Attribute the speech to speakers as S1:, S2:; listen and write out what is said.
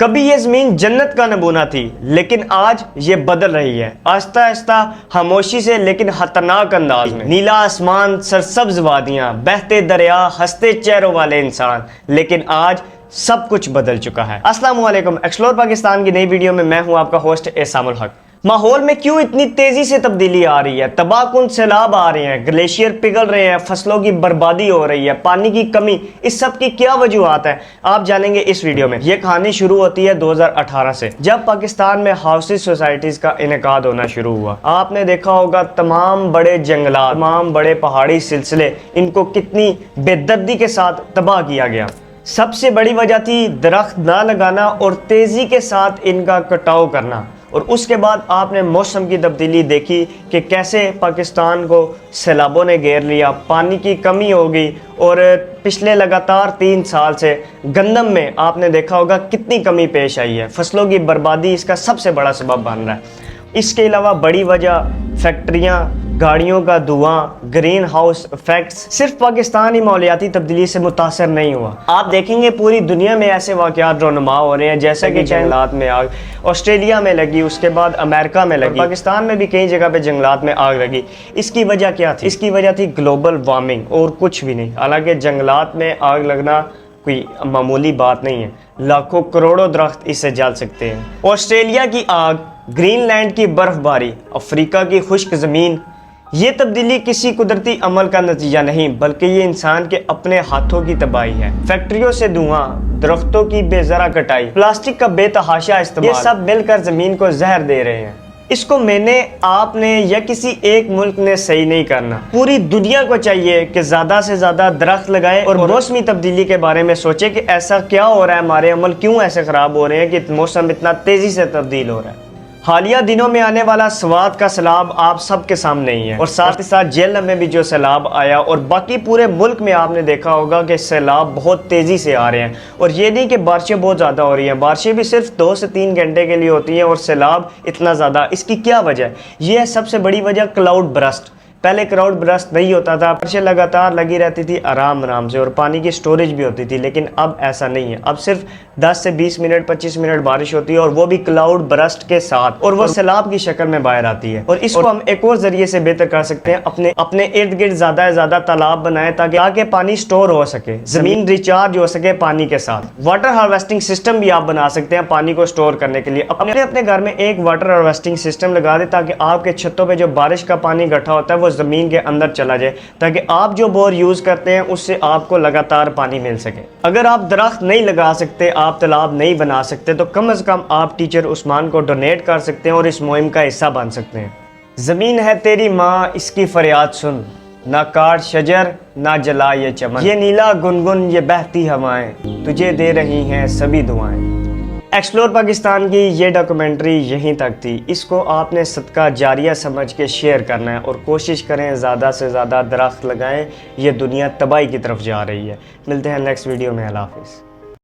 S1: کبھی یہ زمین جنت کا نمونہ تھی لیکن آج یہ بدل رہی ہے، آہستہ آہستہ، خاموشی سے لیکن خطرناک انداز میں۔ نیلا آسمان، سرسبز وادیاں، بہتے دریا، ہنستے چہروں والے انسان، لیکن آج سب کچھ بدل چکا ہے۔ السلام علیکم، ایکسپلور پاکستان کی نئی ویڈیو میں ہوں آپ کا ہوسٹ احسام الحق۔ ماحول میں کیوں اتنی تیزی سے تبدیلی آ رہی ہے؟ تباہ کن سیلاب آ رہے ہیں، گلیشیئر پگھل رہے ہیں، فصلوں کی بربادی ہو رہی ہے، پانی کی کمی، اس سب کی کیا وجوہات ہیں آپ جانیں گے اس ویڈیو میں۔ یہ کہانی شروع ہوتی ہے 2018 سے، جب پاکستان میں ہاؤسز سوسائٹیز کا انعقاد ہونا شروع ہوا۔ آپ نے دیکھا ہوگا تمام بڑے جنگلات، تمام بڑے پہاڑی سلسلے، ان کو کتنی بے دردی کے ساتھ تباہ کیا گیا۔ سب سے بڑی وجہ تھی درخت نہ لگانا اور تیزی کے ساتھ ان کا کٹاؤ کرنا۔ اور اس کے بعد آپ نے موسم کی تبدیلی دیکھی کہ کیسے پاکستان کو سیلابوں نے گھیر لیا، پانی کی کمی ہو گئی، اور پچھلے لگاتار 3 سال سے گندم میں آپ نے دیکھا ہوگا کتنی کمی پیش آئی ہے۔ فصلوں کی بربادی اس کا سب سے بڑا سبب بن رہا ہے۔ اس کے علاوہ بڑی وجہ فیکٹریاں، گاڑیوں کا دھواں، گرین ہاؤس ایفیکٹس۔ صرف پاکستان ہی ماحولیاتی تبدیلی سے متاثر نہیں ہوا، آپ دیکھیں گے پوری دنیا میں ایسے واقعات رونما ہو رہے ہیں، جیسا کہ جنگلات میں آگ آسٹریلیا میں لگی، اس کے بعد امریکہ میں لگی، پاکستان میں بھی کئی جگہ پہ جنگلات میں آگ لگی۔ اس کی وجہ کیا تھی؟ اس کی وجہ تھی گلوبل وارمنگ اور کچھ بھی نہیں۔ حالانکہ جنگلات میں آگ لگنا کوئی معمولی بات نہیں ہے، لاکھوں کروڑوں درخت اس سے جل سکتے ہیں۔ آسٹریلیا کی آگ، گرین لینڈ کی برف باری، افریقہ کی خشک زمین، یہ تبدیلی کسی قدرتی عمل کا نتیجہ نہیں بلکہ یہ انسان کے اپنے ہاتھوں کی تباہی ہے۔ فیکٹریوں سے دھواں، درختوں کی بے ذرہ کٹائی، پلاسٹک کا بے تحاشا استعمال، یہ سب مل کر زمین کو زہر دے رہے ہیں۔ اس کو میں نے، آپ نے یا کسی ایک ملک نے صحیح نہیں کرنا۔ پوری دنیا کو چاہیے کہ زیادہ سے زیادہ درخت لگائے اور موسمی تبدیلی کے بارے میں سوچے کہ ایسا کیا ہو رہا ہے، ہمارے عمل کیوں ایسے خراب ہو رہے ہیں کہ موسم اتنا تیزی سے تبدیل ہو رہا ہے۔ حالیہ دنوں میں آنے والا سوات کا سیلاب آپ سب کے سامنے ہی ہے، اور ساتھ ہی ساتھ جیلم میں بھی جو سیلاب آیا، اور باقی پورے ملک میں آپ نے دیکھا ہوگا کہ سیلاب بہت تیزی سے آ رہے ہیں۔ اور یہ نہیں کہ بارشیں بہت زیادہ ہو رہی ہیں، بارشیں بھی صرف 2 سے 3 گھنٹے کے لیے ہوتی ہیں، اور سیلاب اتنا زیادہ۔ اس کی کیا وجہ ہے؟ یہ ہے سب سے بڑی وجہ کلاؤڈ برسٹ۔ پہلے کلاؤڈ برسٹ نہیں ہوتا تھا، بارشیں لگاتار لگی رہتی تھی آرام سے، اور پانی کی سٹوریج بھی ہوتی تھی، لیکن اب ایسا نہیں ہے۔ اب صرف 10 سے 20 منٹ 25 منٹ بارش ہوتی ہے، اور وہ بھی کلاؤڈ برسٹ کے ساتھ، اور وہ سیلاب کی شکل میں باہر آتی ہے۔ اور اس کو ہم ایک اور ذریعے سے بہتر کر سکتے ہیں، اپنے ارد گرد زیادہ سے زیادہ تالاب بنائیں تاکہ پانی سٹور ہو سکے، زمین ریچارج ہو سکے پانی کے ساتھ۔ واٹر ہارویسٹنگ سسٹم بھی آپ بنا سکتے ہیں پانی کو سٹور کرنے کے لیے۔ اپنے گھر میں ایک واٹر ہارویسٹنگ سسٹم لگا دیں تاکہ آپ کے چھتوں پہ جو بارش کا پانی اکٹھا ہوتا ہے وہ زمین کے اندر چلا جائے، تاکہ آپ جو بور یوز کرتے ہیں اس سے آپ کو لگاتار پانی مل سکے۔ اگر آپ درخت نہیں لگا سکتے، آپ تالاب نہیں بنا سکتے، تو کم از کم آپ ٹیچر عثمان کو ڈونیٹ کر سکتے ہیں اور اس مہم کا حصہ بن سکتے ہیں۔ زمین ہے تیری ماں، اس کی فریاد سن، نہ کاٹ شجر نہ جلا یہ چمن، یہ نیلا گنگن یہ بہتی ہوائیں، تجھے دے رہی ہیں سبھی دعائیں۔ ایکسپلور پاکستان کی یہ ڈاکومنٹری یہیں تک تھی۔ اس کو آپ نے صدقہ جاریہ سمجھ کے شیئر کرنا ہے، اور کوشش کریں زیادہ سے زیادہ درخت لگائیں، یہ دنیا تباہی کی طرف جا رہی ہے۔ ملتے ہیں نیکسٹ ویڈیو میں، اللہ حافظ۔